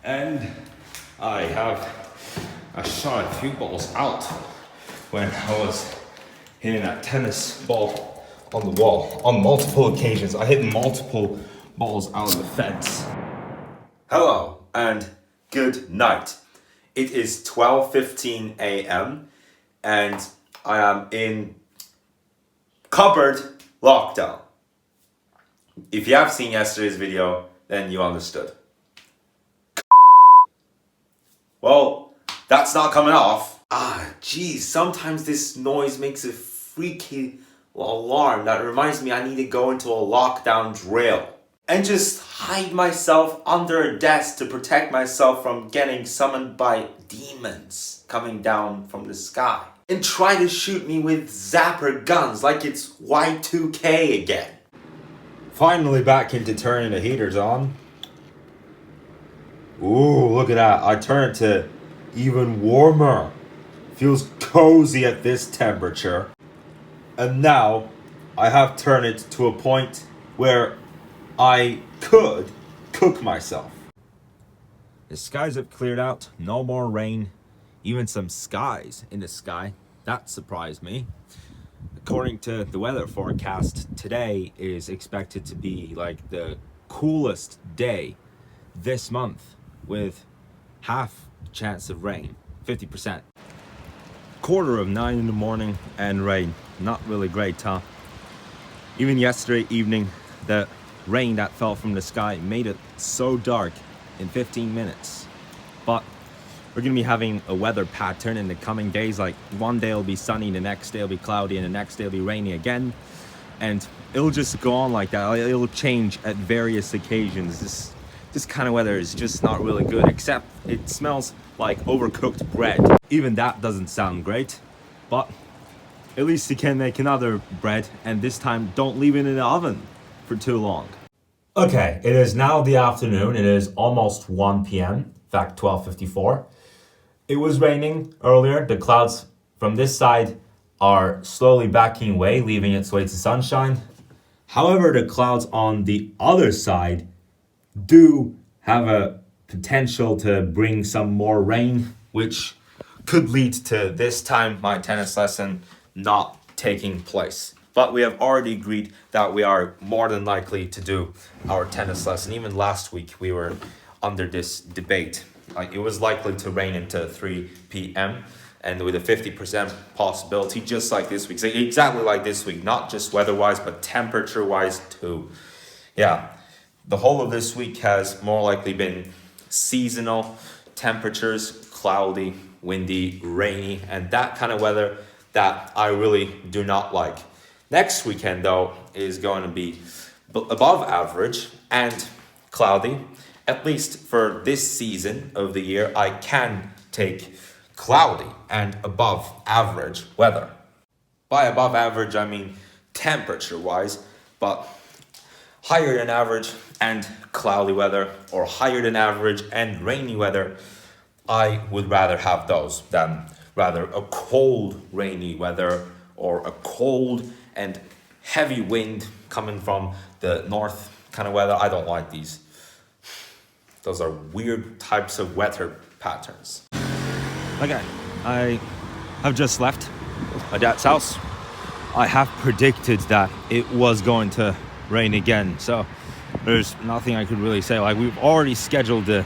And I shot a few balls out when I was hitting that tennis ball on the wall on multiple occasions. I hit multiple balls out of the fence. Hello and good night. It is 12:15 a.m. and I am in cupboard lockdown. If you have seen yesterday's video, then you understood. Well, that's not coming off. Geez, sometimes this noise makes a freaky alarm that reminds me I need to go into a lockdown drill. And just hide myself under a desk to protect myself from getting summoned by demons coming down from the sky. And try to shoot me with zapper guns like it's Y2K again. Finally back into turning the heaters on. Ooh, look at that. I turned it to even warmer. Feels cozy at this temperature. And now I have turned it to a point where I could cook myself. The skies have cleared out, no more rain, even some skies in the sky. That surprised me. According to the weather forecast, today is expected to be like the coolest day this month with half chance of rain, 50%. 8:45 in the morning and rain. Not really great, huh? Even yesterday evening, the rain that fell from the sky made it so dark in 15 minutes. But we're gonna be having a weather pattern in the coming days. Like one day it'll be sunny, the next day it'll be cloudy, and the next day it'll be rainy again. And it'll just go on like that. It'll change at various occasions. This kind of weather is just not really good, except it smells like overcooked bread. Even that doesn't sound great, but at least you can make another bread, and this time don't leave it in the oven for too long. Okay, it is now the afternoon. It is almost 1 p.m. In fact, 12:54. It was raining earlier. The clouds from this side are slowly backing away, leaving its way to sunshine. However, the clouds on the other side do have a potential to bring some more rain, which could lead to this time my tennis lesson not taking place. But we have already agreed that we are more than likely to do our tennis lesson. Even last week we were under this debate. Like it was likely to rain into 3 p.m. and with a 50% possibility, just like this week. So exactly like this week, not just weather-wise, but temperature-wise too. Yeah. The whole of this week has more likely been seasonal temperatures, cloudy, windy, rainy, and that kind of weather that I really do not like. Next weekend, though, is going to be above average and cloudy. At least for this season of the year, I can take cloudy and above average weather. By above average, I mean temperature-wise, but higher than average and cloudy weather, or higher than average and rainy weather, I would rather have those than rather a cold rainy weather or a cold and heavy wind coming from the north kind of weather. I don't like these. Those are weird types of weather patterns. Okay, I have just left my dad's house. I have predicted that it was going to rain again, so there's nothing I could really say. Like, we've already scheduled the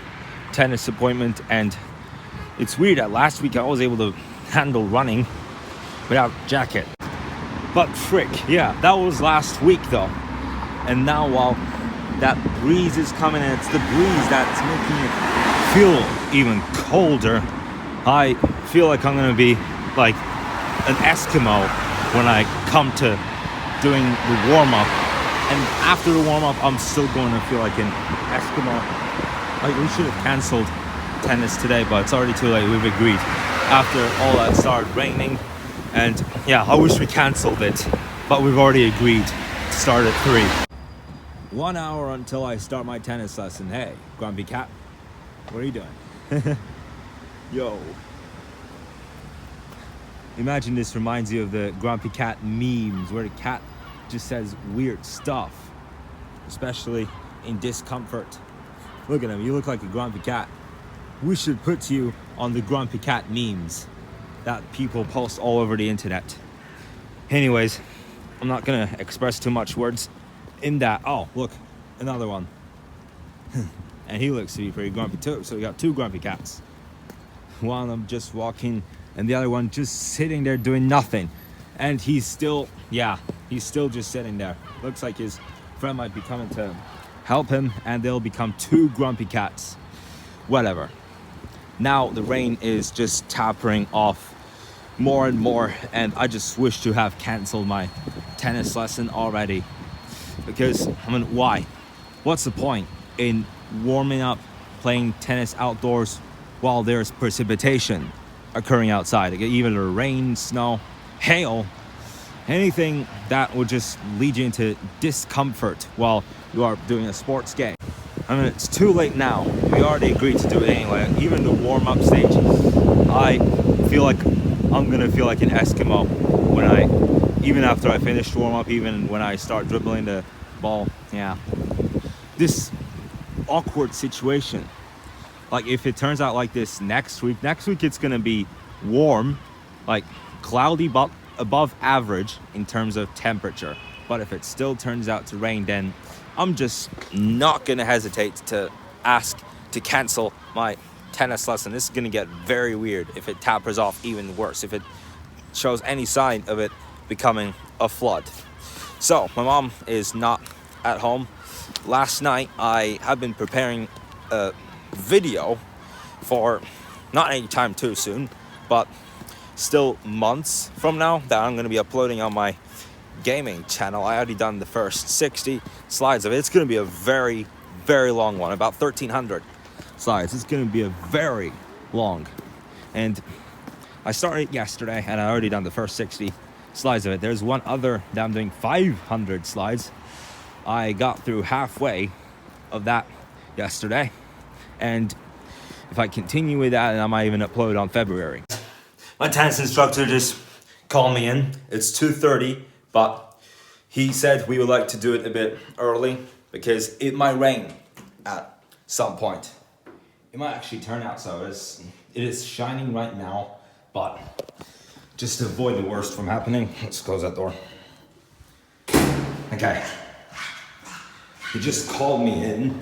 tennis appointment, and it's weird that last week I was able to handle running without jacket. But frick, yeah, that was last week though. And now while that breeze is coming, and it's the breeze that's making it feel even colder, I feel like I'm gonna be like an Eskimo when I come to doing the warm-up. And after the warm-up, I'm still going to feel like an Eskimo. Like, we should have canceled tennis today, but it's already too late. We've agreed. After all that started raining, and yeah, I wish we canceled it, but we've already agreed to start at 3. 1 hour until I start my tennis lesson. Hey, Grumpy Cat, what are you doing? Yo. Imagine this reminds you of the Grumpy Cat memes where the cat just says weird stuff, especially in discomfort. Look at him, you look like a grumpy cat. we should put you on the Grumpy Cat memes that people post all over the internet. Anyways, I'm not gonna express too much words in that. Oh, look, another one. And he looks to be pretty grumpy too. So we got two grumpy cats. One of them just walking and the other one just sitting there doing nothing. And he's still just sitting there. Looks like his friend might be coming to help him and they'll become two grumpy cats. Whatever. Now the rain is just tapering off more and more, and I just wish to have canceled my tennis lesson already. Because, I mean, why? What's the point in warming up playing tennis outdoors while there's precipitation occurring outside? Even rain, snow, hail, anything that would just lead you into discomfort while you are doing a sports game. I mean, it's too late now. We already agreed to do it anyway. Even the warm-up stage, I feel like I'm gonna feel like an Eskimo even after I finish warm-up, even when I start dribbling the ball. Yeah. This awkward situation. Like, if it turns out like this next week it's gonna be warm, like cloudy but above average in terms of temperature. But if it still turns out to rain, then I'm just not gonna hesitate to ask to cancel my tennis lesson. This is gonna get very weird if it tapers off even worse, if it shows any sign of it becoming a flood. So my mom is not at home. Last night I have been preparing a video for not any time too soon, but still months from now, that I'm gonna be uploading on my gaming channel. I already done the first 60 slides of it. It's gonna be a very, very long one, about 1,300 slides. It's gonna be a very long, and I started yesterday and I already done the first 60 slides of it. There's one other that I'm doing 500 slides. I got through halfway of that yesterday, and if I continue with that, I might even upload on February. My tennis instructor just called me in. It's 2:30, but he said we would like to do it a bit early because it might rain at some point. It might actually turn out so. It is shining right now, but just to avoid the worst from happening, let's close that door. Okay. He just called me in.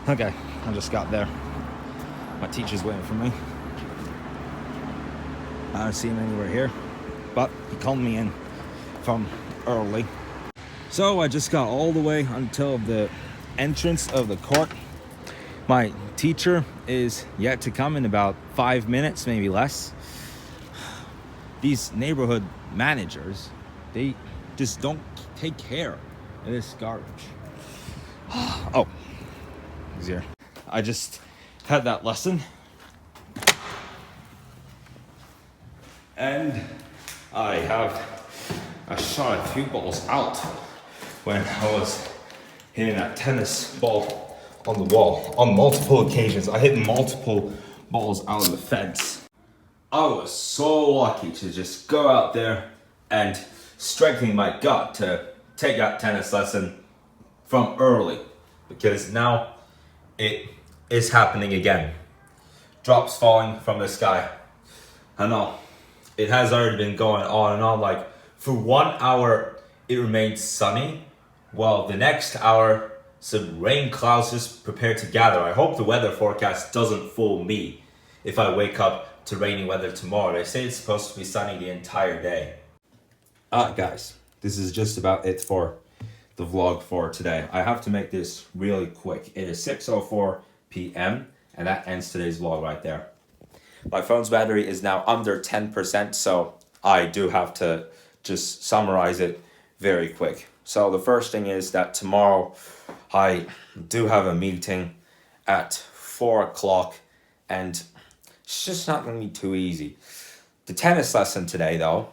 Okay, I just got there. My teacher's waiting for me. I don't see him anywhere here, but he called me in from early. So I just got all the way until the entrance of the court. My teacher is yet to come in about 5 minutes, maybe less. These neighborhood managers, they just don't take care of this garbage. Oh, he's here. I just had that lesson. And I shot a few balls out when I was hitting that tennis ball on the wall on multiple occasions. I hit multiple balls out of the fence. I was so lucky to just go out there and strengthen my gut to take that tennis lesson from early, because now it is happening again. Drops falling from the sky. I know. It has already been going on and on. Like, for 1 hour, it remained sunny, while the next hour, some rain clouds just prepare to gather. I hope the weather forecast doesn't fool me if I wake up to rainy weather tomorrow. They say it's supposed to be sunny the entire day. Guys, this is just about it for the vlog for today. I have to make this really quick. It is 6:04 p.m. and that ends today's vlog right there. My phone's battery is now under 10%, so I do have to just summarize it very quick. So the first thing is that tomorrow I do have a meeting at 4 o'clock, and it's just not going to be too easy. The tennis lesson today, though,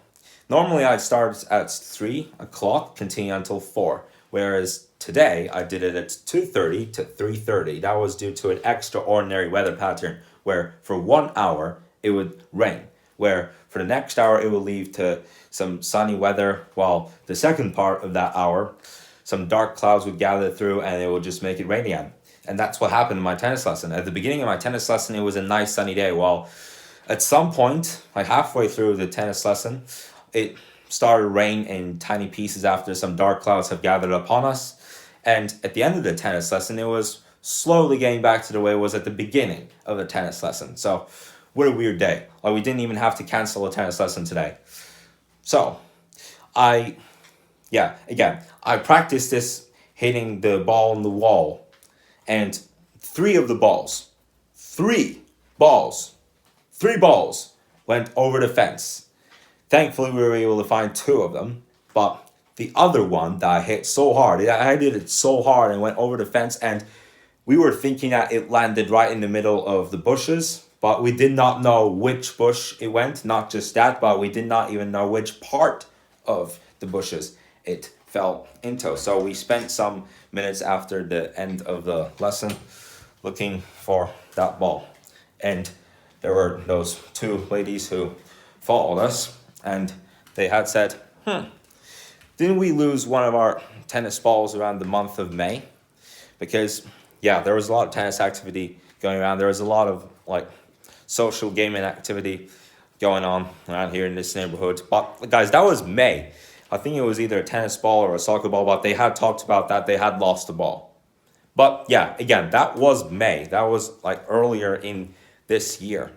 normally I'd start at 3 o'clock, continue until 4, whereas today I did it at 2:30 to 3:30. That was due to an extraordinary weather pattern where for 1 hour it would rain, where for the next hour it will leave to some sunny weather, while the second part of that hour some dark clouds would gather through and it would just make it rain again. And that's what happened in my tennis lesson. At the beginning of my tennis lesson, it was a nice sunny day. Well, at some point, like halfway through the tennis lesson, it started to rain in tiny pieces after some dark clouds have gathered upon us. And at the end of the tennis lesson, it was slowly getting back to the way it was at the beginning of the tennis lesson. So, what a weird day. Like, we didn't even have to cancel a tennis lesson today. So, I practiced this hitting the ball on the wall. And three balls went over the fence. Thankfully, we were able to find two of them. But the other one that I hit so hard, I did it so hard and went over the fence. And we were thinking that it landed right in the middle of the bushes. But we did not know which bush it went. Not just that, but we did not even know which part of the bushes it fell into. So we spent some minutes after the end of the lesson looking for that ball. And there were those two ladies who followed us, and they had said, didn't we lose one of our tennis balls around the month of May? Because, yeah, there was a lot of tennis activity going around. There was a lot of, like, social gaming activity going on around here in this neighborhood. But, guys, that was May. I think it was either a tennis ball or a soccer ball, but they had talked about that. They had lost the ball. But, yeah, again, that was May. That was, like, earlier in this year.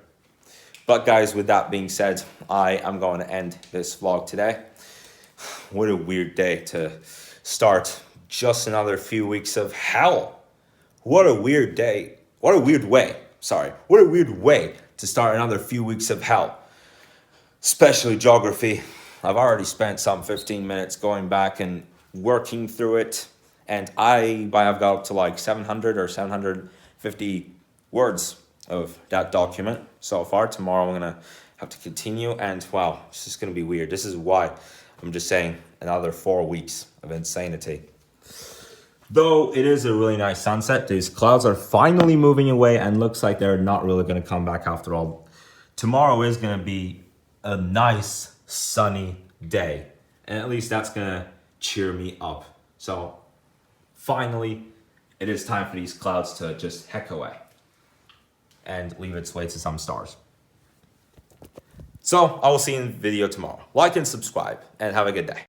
But, guys, with that being said, I am going to end this vlog today. What a weird day to start just another few weeks of hell. What a weird day. What a weird way. What a weird way to start another few weeks of hell. Especially geography. I've already spent some 15 minutes going back and working through it. And I've got up to like 700 or 750 words of that document so far. Tomorrow I'm going to have to continue. And wow, it's just going to be weird. This is why I'm just saying another 4 weeks of insanity. Though it is a really nice sunset, these clouds are finally moving away and looks like they're not really going to come back after all. Tomorrow is going to be a nice sunny day. And at least that's going to cheer me up. So finally, it is time for these clouds to just heck away and leave its way to some stars. So I will see you in the video tomorrow. Like and subscribe and have a good day.